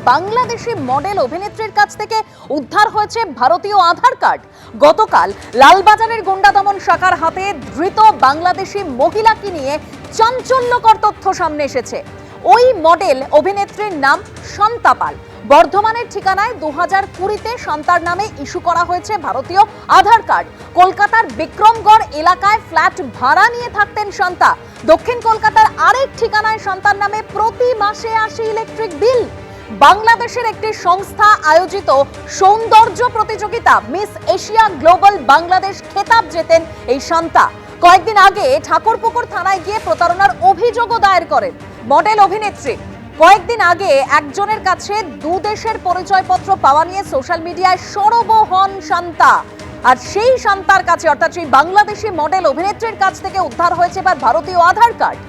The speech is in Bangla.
বাংলাদেশি মডেল অভিনেত্রীর কাছ থেকে উদ্ধার হয়েছে ভারতীয় আধার কার্ড। গতকাল লালবাজারের গুন্ডা দমন শাখার হাতে ধৃত বাংলাদেশি মহিলাকে নিয়ে চাঞ্চল্যকর তথ্য সামনে এসেছে। ওই মডেল অভিনেত্রীর নাম শান্তা পাল। বর্ধমানের ঠিকানায় 2020-তে শান্তার নামে ইস্যু করা হয়েছে ভারতীয় আধার কার্ড। কলকাতার বিক্রমগড় এলাকায় ফ্ল্যাট ভাড়া নিয়ে থাকতেন শান্তা। দক্ষিণ কলকাতার আরেক ঠিকানায় শান্তার নামে প্রতি মাসে আসে ইলেকট্রিক বিল। বাংলাদেশের একটি সংস্থা আয়োজিত সৌন্দর্য প্রতিযোগিতা মিস এশিয়া গ্লোবাল বাংলাদেশ খেতাব জেতেন এই শান্তা। কয়েকদিন আগে ঠাকুরপুকুর থানায় গিয়ে প্রতারণার অভিযোগও দায়ের করেন মডেল অভিনেত্রী। কয়েকদিন আগে একজনের কাছে দুদেশের পরিচয়পত্র পাওয়া নিয়ে সোশ্যাল মিডিয়ায় সরব হন শান্তা। আর সেই শান্তার কাছে অর্থাৎ সেই বাংলাদেশি মডেল অভিনেত্রীর কাছ থেকে উদ্ধার হয়েছে এবার ভারতীয় আধার কার্ড।